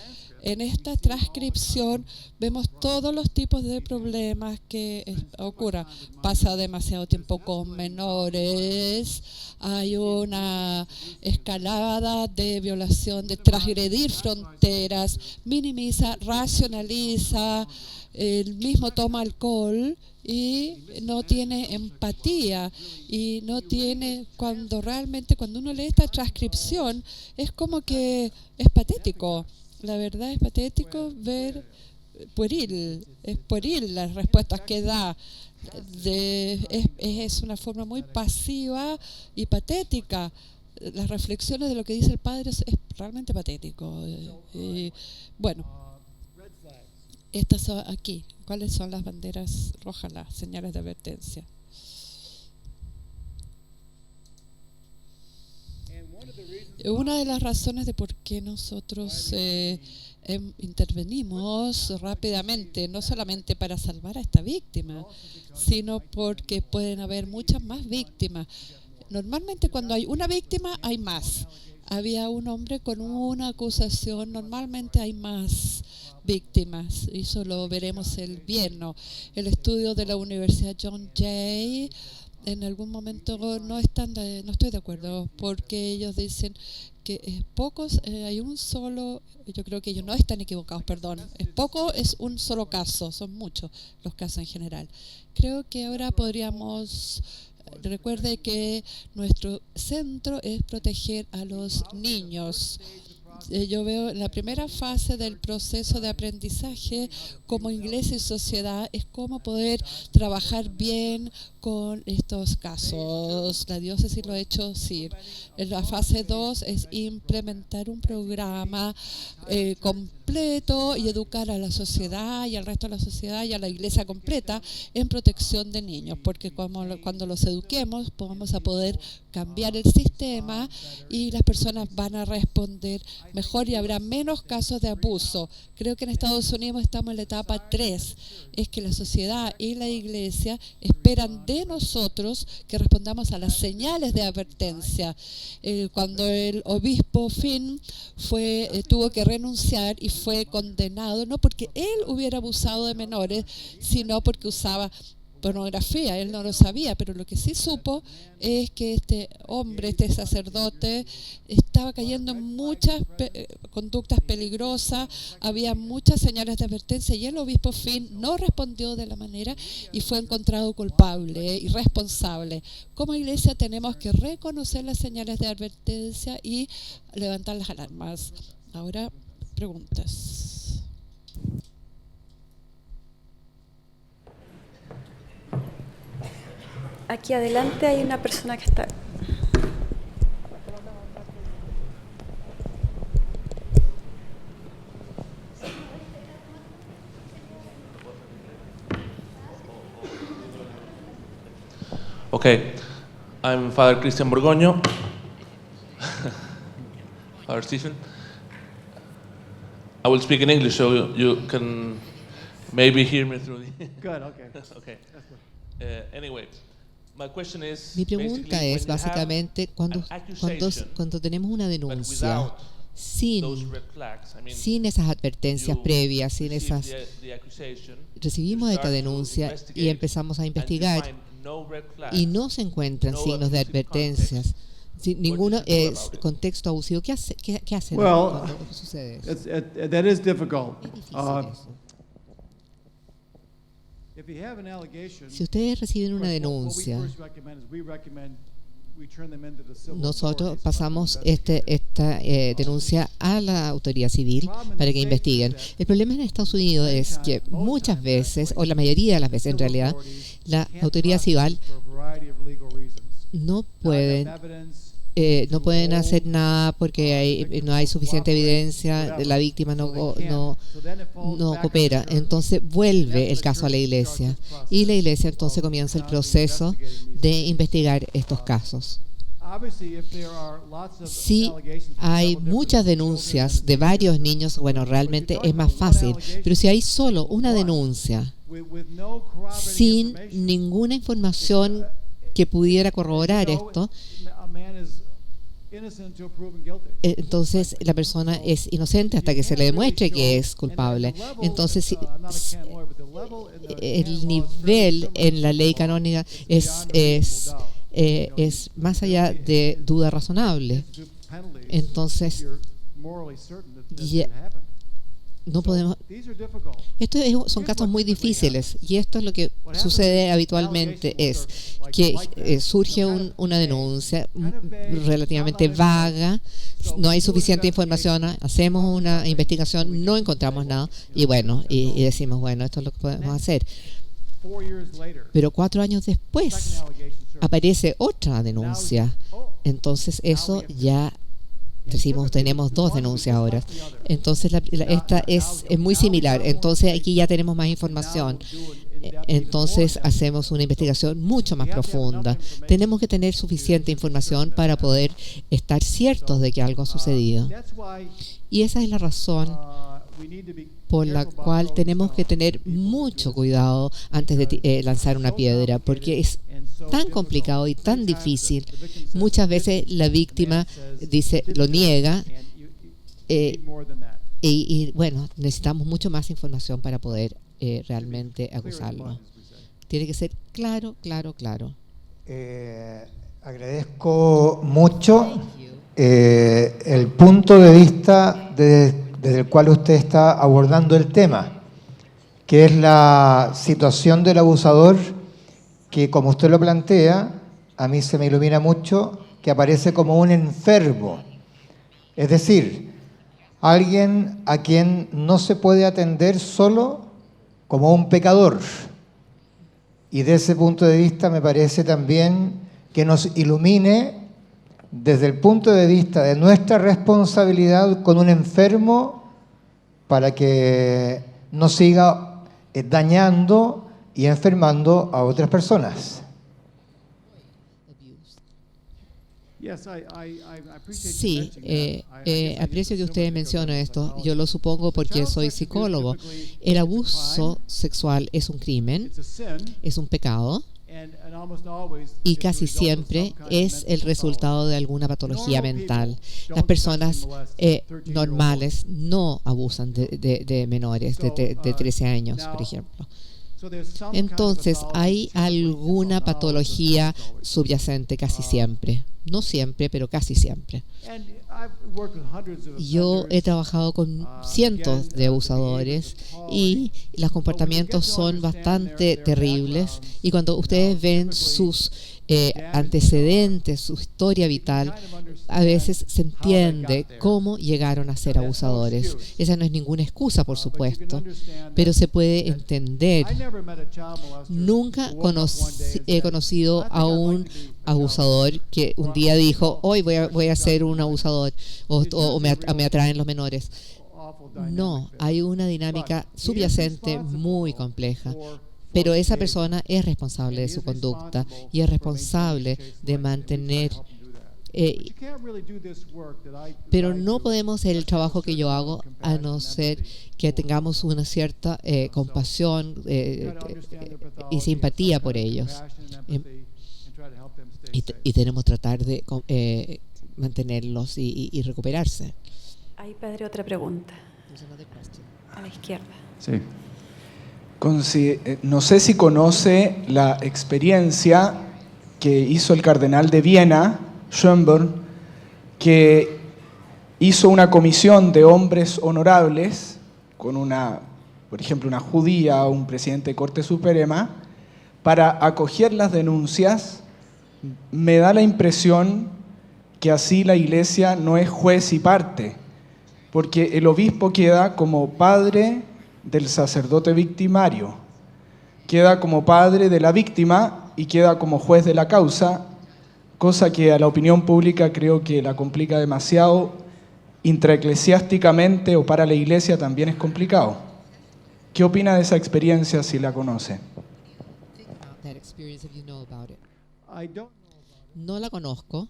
en esta transcripción vemos todos los tipos de problemas que ocurran. Pasa demasiado tiempo con menores, hay una escalada de violación, de transgredir fronteras, minimiza, racionaliza, él mismo toma alcohol y no tiene empatía y no tiene, cuando uno lee esta transcripción es como que es patético, la verdad es patético ver es pueril las respuestas que da, es una forma muy pasiva y patética. Las reflexiones de lo que dice el padre es realmente patético. Bueno, estas son aquí. ¿Cuáles son las banderas rojas, las señales de advertencia? Una de las razones de por qué nosotros intervenimos rápidamente, no solamente para salvar a esta víctima, sino porque pueden haber muchas más víctimas. Normalmente cuando hay una víctima hay más. Había un hombre con una acusación, normalmente hay más víctimas, y eso lo veremos el viernes. El estudio de la Universidad John Jay, en algún momento no estoy de acuerdo, porque ellos dicen que hay un solo, yo creo que ellos no están equivocados, perdón, es un solo caso, son muchos los casos en general. Creo que ahora podríamos... Recuerde que nuestro centro es proteger a los niños. Yo veo la primera fase del proceso de aprendizaje como iglesia y sociedad es cómo poder trabajar bien con estos casos. La diócesis lo ha hecho, sí. En la fase 2 es implementar un programa completo y educar a la sociedad y al resto de la sociedad y a la iglesia completa en protección de niños, porque cuando los eduquemos vamos a poder cambiar el sistema y las personas van a responder mejor y habrá menos casos de abuso. Creo que en Estados Unidos estamos en la etapa 3, es que la sociedad y la iglesia esperan de nosotros que respondamos a las señales de advertencia. Cuando el obispo Finn tuvo que renunciar y fue condenado, no porque él hubiera abusado de menores, sino porque usaba pornografía, él no lo sabía, pero lo que sí supo es que este hombre, este sacerdote, estaba cayendo en muchas conductas peligrosas, había muchas señales de advertencia y el obispo Finn no respondió de la manera y fue encontrado culpable y responsable. Como iglesia tenemos que reconocer las señales de advertencia y levantar las alarmas. Ahora, preguntas. Aquí adelante hay una persona que está... Okay, I'm Father Christian Borgoño. Father Stephen. I will speak in English so you can maybe hear me through the... Good, okay. Okay. Anyway, my question is... Mi pregunta es básicamente cuando tenemos una denuncia sin esas advertencias previas, sin esas... Recibimos esta denuncia y empezamos a investigar y no se encuentran signos de advertencias, ninguno es contexto abusivo. ¿Qué hacen cuando sucede eso? That is difficult. Es difícil eso. Si ustedes reciben una denuncia, nosotros pasamos esta denuncia a la autoridad civil para que investiguen. El problema en Estados Unidos es que muchas veces, o la mayoría de las veces en realidad, la autoridad civil no pueden hacer nada porque no hay suficiente evidencia, la víctima no coopera. Entonces vuelve el caso a la iglesia y la iglesia entonces comienza el proceso de investigar estos casos. Si hay muchas denuncias de varios niños, bueno, realmente es más fácil, pero si hay solo una denuncia sin ninguna información que pudiera corroborar esto, entonces la persona es inocente hasta que se le demuestre que es culpable. Entonces el nivel en la ley canónica es más allá de duda razonable. Entonces no podemos. Son casos muy difíciles y esto es lo que sucede habitualmente, es que surge una denuncia relativamente vaga, no hay suficiente información, hacemos una investigación, no encontramos nada y bueno, y decimos, bueno, esto es lo que podemos hacer. Pero 4 años después aparece otra denuncia, entonces eso ya tenemos 2 denuncias ahora. Entonces esta es muy similar. Entonces aquí ya tenemos más información. Entonces hacemos una investigación mucho más profunda. Tenemos que tener suficiente información para poder estar ciertos de que algo ha sucedido. Y esa es la razón por la cual tenemos que tener mucho cuidado antes de lanzar una piedra, porque es tan complicado y tan difícil. Muchas veces la víctima lo niega y bueno, necesitamos mucho más información para poder realmente acusarlo. Tiene que ser claro. Agradezco mucho el punto de vista desde el cual usted está abordando el tema, que es la situación del abusador, que como usted lo plantea, a mí se me ilumina mucho, que aparece como un enfermo. Es decir, alguien a quien no se puede atender solo como un pecador. Y de ese punto de vista me parece también que nos ilumine desde el punto de vista de nuestra responsabilidad con un enfermo para que no siga dañando y enfermando a otras personas. Sí, aprecio que ustedes mencionen esto. Yo lo supongo porque soy psicólogo. El abuso sexual es un crimen, es un pecado, y casi siempre es el resultado de alguna patología mental. Las personas normales no abusan de menores de 13 años, por ejemplo. Entonces hay alguna patología subyacente casi siempre. No siempre, pero casi siempre. Yo he trabajado con cientos de abusadores y los comportamientos son bastante terribles. Y cuando ustedes ven sus antecedentes, su historia vital, a veces se entiende cómo llegaron a ser abusadores. Esa no es ninguna excusa, por supuesto, pero se puede entender. Nunca he conocido a un abusador que un día dijo, hoy voy a ser un abusador o me atraen los menores. No, hay una dinámica subyacente muy compleja. Pero esa persona es responsable de su conducta y es responsable de mantener. Pero no podemos hacer el trabajo que yo hago a no ser que tengamos una cierta compasión y simpatía por ellos. Y tenemos que tratar de mantenerlos y recuperarse. Ahí, padre, otra pregunta. A la izquierda. Sí. No sé si conoce la experiencia que hizo el cardenal de Viena, Schönborn, que hizo una comisión de hombres honorables con por ejemplo, una judía o un presidente de Corte Suprema para acoger las denuncias. Me da la impresión que así la Iglesia no es juez y parte, porque el obispo queda como padre del sacerdote victimario, queda como padre de la víctima y queda como juez de la causa, cosa que a la opinión pública creo que la complica demasiado. Intraeclesiásticamente o para la Iglesia también es complicado. ¿Qué opina de esa experiencia si la conoce? No la conozco.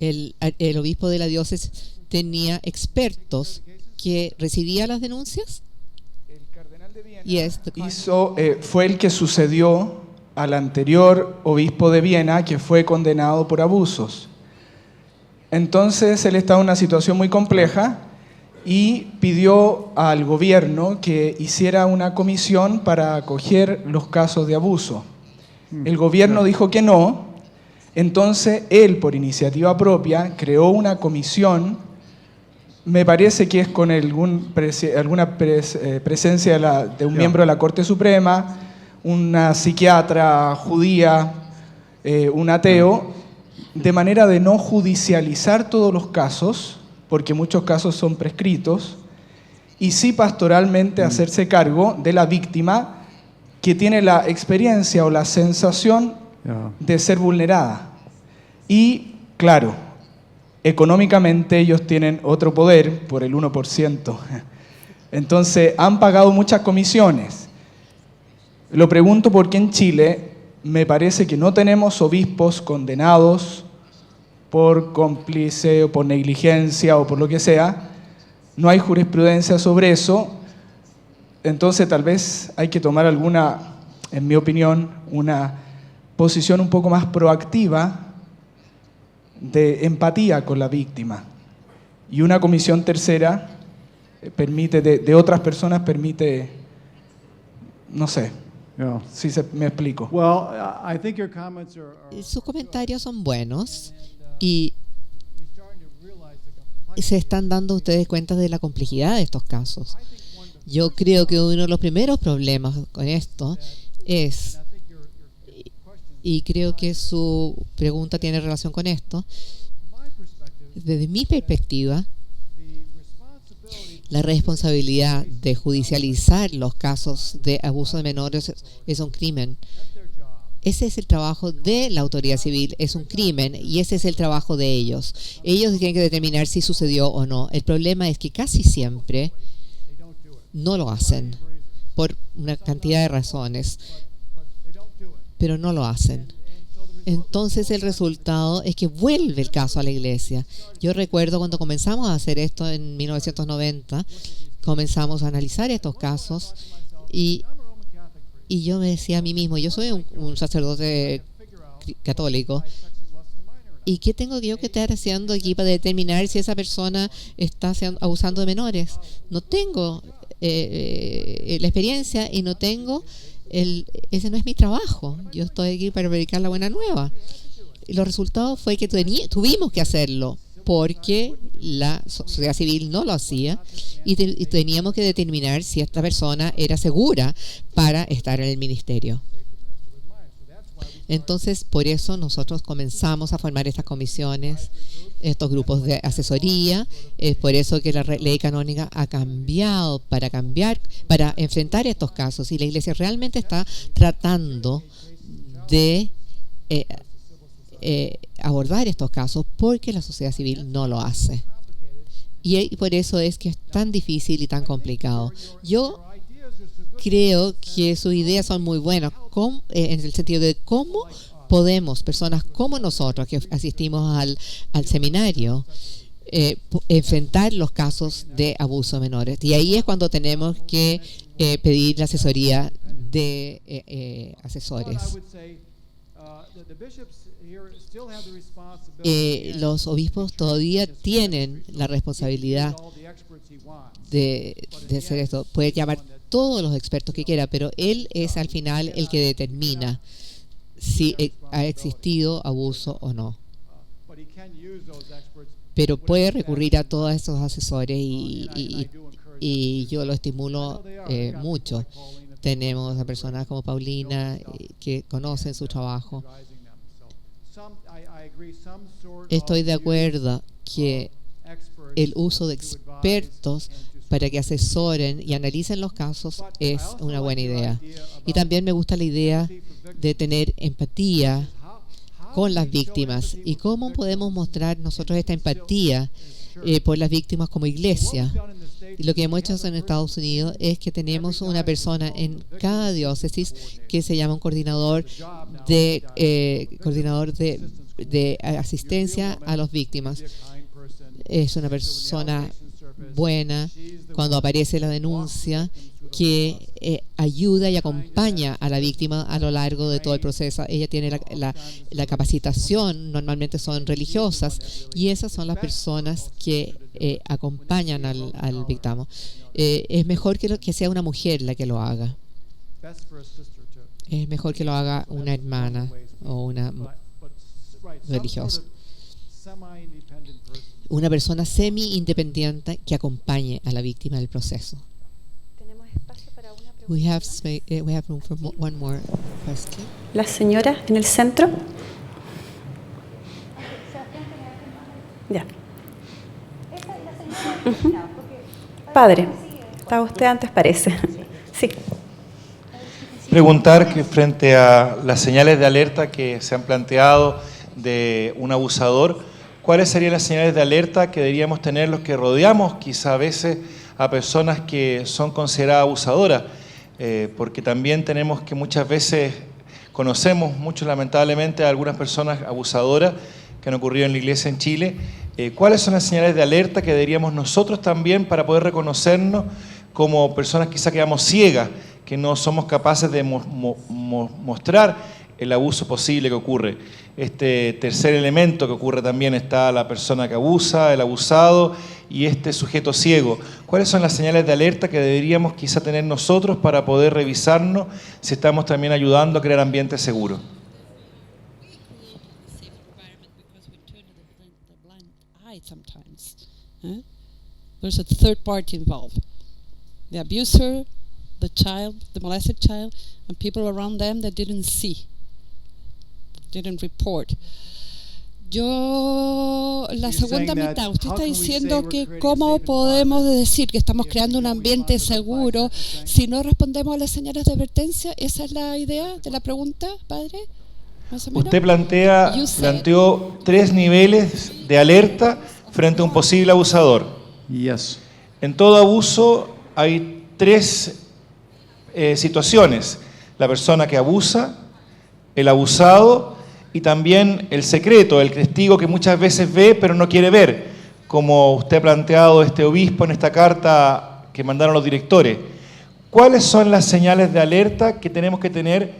El obispo de la diócesis tenía expertos que recibían las denuncias. El cardenal de Viena fue el que sucedió al anterior obispo de Viena, que fue condenado por abusos. Entonces él estaba en una situación muy compleja y pidió al gobierno que hiciera una comisión para acoger los casos de abuso. El gobierno dijo que no. Entonces él, por iniciativa propia, creó una comisión. Me parece que es con alguna presencia de un miembro de la Corte Suprema, una psiquiatra judía, un ateo, de manera de no judicializar todos los casos, porque muchos casos son prescritos, y sí pastoralmente hacerse cargo de la víctima que tiene la experiencia o la sensación de ser vulnerada. Y, claro, económicamente ellos tienen otro poder por el 1%. Entonces, han pagado muchas comisiones. Lo pregunto porque en Chile me parece que no tenemos obispos condenados por cómplice o por negligencia o por lo que sea. No hay jurisprudencia sobre eso. Entonces, tal vez hay que tomar en mi opinión, una posición un poco más proactiva de empatía con la víctima. Y una comisión tercera permite, de otras personas permite, no sé, si me explico. Sus comentarios son buenos y se están dando ustedes cuenta de la complejidad de estos casos. Yo creo que uno de los primeros problemas con esto es, y creo que su pregunta tiene relación con esto, desde mi perspectiva, la responsabilidad de judicializar los casos de abuso de menores es un crimen. Ese es el trabajo de la autoridad civil, es un crimen y ese es el trabajo de ellos. Ellos tienen que determinar si sucedió o no. El problema es que casi siempre no lo hacen por una cantidad de razones, pero no lo hacen. Entonces el resultado es que vuelve el caso a la iglesia. Yo recuerdo cuando comenzamos a hacer esto en 1990, comenzamos a analizar estos casos y yo me decía a mí mismo, yo soy un sacerdote católico, ¿y qué tengo yo que estar haciendo aquí para determinar si esa persona está abusando de menores? No tengo la experiencia y no tengo ese no es mi trabajo. Yo estoy aquí para predicar la buena nueva. Y los resultados fue que tuvimos que hacerlo porque la sociedad civil no lo hacía y teníamos que determinar si esta persona era segura para estar en el ministerio. Entonces, por eso nosotros comenzamos a formar estas comisiones, estos grupos de asesoría. Es por eso que la ley canónica ha cambiado para enfrentar estos casos. Y la Iglesia realmente está tratando de abordar estos casos porque la sociedad civil no lo hace. Y por eso es que es tan difícil y tan complicado. Yo creo que sus ideas son muy buenas en el sentido de cómo podemos, personas como nosotros que asistimos al seminario, enfrentar los casos de abuso menores. Y ahí es cuando tenemos que pedir la asesoría de asesores. Los obispos todavía tienen la responsabilidad de hacer esto. Puede llamar todos los expertos que quiera, pero él es al final el que determina si ha existido abuso o no. Pero puede recurrir a todos esos asesores y yo lo estimulo mucho. Tenemos a personas como Paulina que conocen su trabajo. Estoy de acuerdo que el uso de expertos para que asesoren y analicen los casos es una buena idea. Y también me gusta la idea de tener empatía con las víctimas. ¿Y cómo podemos mostrar nosotros esta empatía por las víctimas como iglesia? Y lo que hemos hecho en Estados Unidos es que tenemos una persona en cada diócesis que se llama un coordinador de asistencia a las víctimas. Es una persona buena cuando aparece la denuncia, que ayuda y acompaña a la víctima a lo largo de todo el proceso. Ella tiene la capacitación, normalmente son religiosas, y esas son las personas que acompañan al víctima. Es mejor que sea una mujer la que lo haga. Es mejor que lo haga una hermana o una religiosa. Una persona semi-independiente que acompañe a la víctima del proceso. Tenemos espacio para una pregunta. We have room for one more question. La señora en el centro. Ya. Padre, estaba usted antes, parece. Sí. Preguntar que frente a las señales de alerta que se han planteado de un abusador, ¿cuáles serían las señales de alerta que deberíamos tener los que rodeamos quizá a veces a personas que son consideradas abusadoras? Porque también tenemos que muchas veces conocemos mucho lamentablemente a algunas personas abusadoras que han ocurrido en la iglesia en Chile. ¿Cuáles son las señales de alerta que deberíamos nosotros también para poder reconocernos como personas quizá que quedamos ciegas, que no somos capaces de mostrar el abuso posible que ocurre? Este tercer elemento que ocurre también está la persona que abusa, el abusado y este sujeto ciego. ¿Cuáles son las señales de alerta que deberíamos quizá tener nosotros para poder revisarnos si estamos también ayudando a crear ambientes seguros? There's a third party involved. The abuser, the child, the molested child, and people around them that didn't see. Didn't report. La segunda mitad, usted está diciendo que cómo podemos decir que estamos creando un ambiente seguro si no respondemos a las señales de advertencia. ¿Esa es la idea de la pregunta, padre? ¿Más o menos? Usted planteó 3 niveles de alerta frente a un posible abusador. Yes. En todo abuso hay 3 situaciones: la persona que abusa, el abusado y también el secreto, el testigo que muchas veces ve pero no quiere ver, como usted ha planteado este obispo en esta carta que mandaron los directores. ¿Cuáles son las señales de alerta que tenemos que tener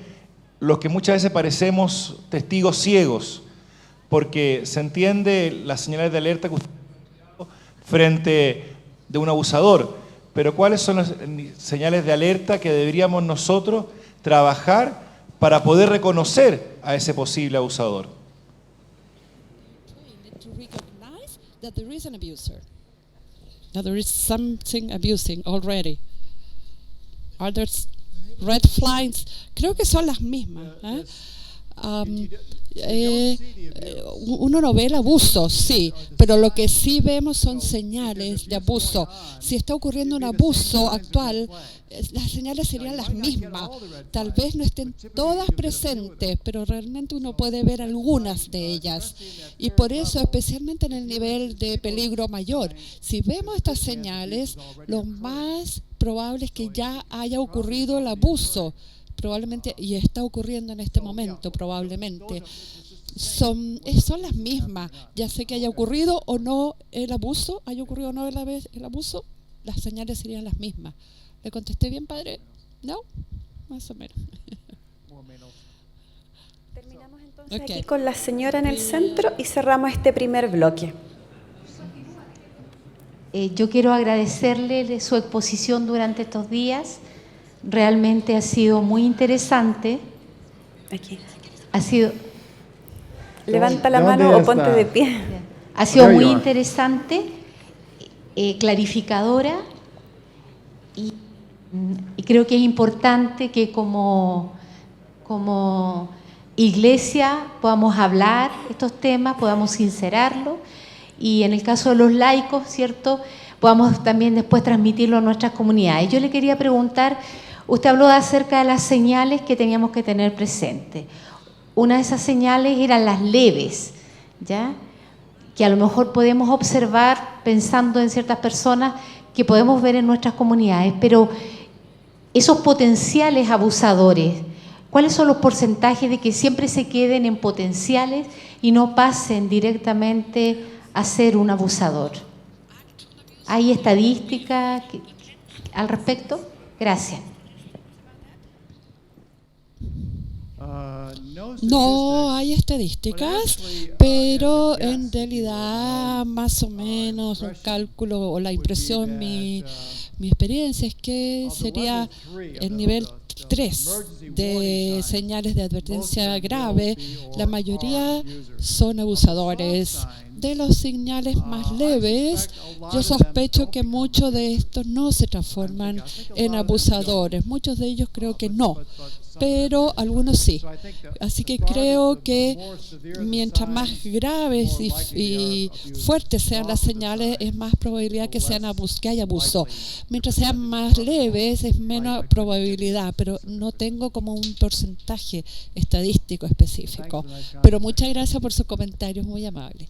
los que muchas veces parecemos testigos ciegos? Porque se entiende las señales de alerta que usted ha planteado frente de un abusador, pero ¿cuáles son las señales de alerta que deberíamos nosotros trabajar para poder reconocer a ese posible abusador? that there is an abuser, that there is something abusing already. Are there red flags? Creo que son las mismas. Uno no ve el abuso, sí, pero lo que sí vemos son señales de abuso. Si está ocurriendo un abuso actual, las señales serían las mismas. Tal vez no estén todas presentes, pero realmente uno puede ver algunas de ellas. Y por eso, especialmente en el nivel de peligro mayor, si vemos estas señales, lo más probable es que ya haya ocurrido el abuso. Probablemente, y está ocurriendo en este momento, probablemente. Son las mismas, ya sé que haya ocurrido o no el abuso, haya ocurrido o no el abuso, las señales serían las mismas. ¿Le contesté bien, padre? ¿No? Más o menos. Terminamos entonces aquí con la señora en el centro y cerramos este primer bloque. Yo quiero agradecerle su exposición durante estos días. Realmente ha sido muy interesante. Aquí. Ha sido... Levanta la mano o ponte de pie. Ha sido muy interesante, clarificadora y creo que es importante que como iglesia podamos hablar estos temas, podamos sincerarlos y en el caso de los laicos, ¿cierto?, podamos también después transmitirlo a nuestras comunidades. Yo le quería preguntar, usted habló acerca de las señales que teníamos que tener presentes. Una de esas señales eran las leves, ¿ya?, que a lo mejor podemos observar pensando en ciertas personas que podemos ver en nuestras comunidades, pero esos potenciales abusadores, ¿cuáles son los porcentajes de que siempre se queden en potenciales y no pasen directamente a ser un abusador? ¿Hay estadísticas al respecto? Gracias. No hay estadísticas, pero en realidad más o menos un cálculo o la impresión, mi experiencia es que sería el nivel 3 de señales de advertencia grave. La mayoría son abusadores. De los señales más leves, yo sospecho que muchos de estos no se transforman en abusadores. Muchos de ellos creo que no, pero algunos sí. Así que creo que mientras más graves y fuertes sean las señales, es más probabilidad que haya abuso. Mientras sean más leves, es menos probabilidad, pero no tengo como un porcentaje estadístico específico. Pero muchas gracias por sus comentarios, muy amables.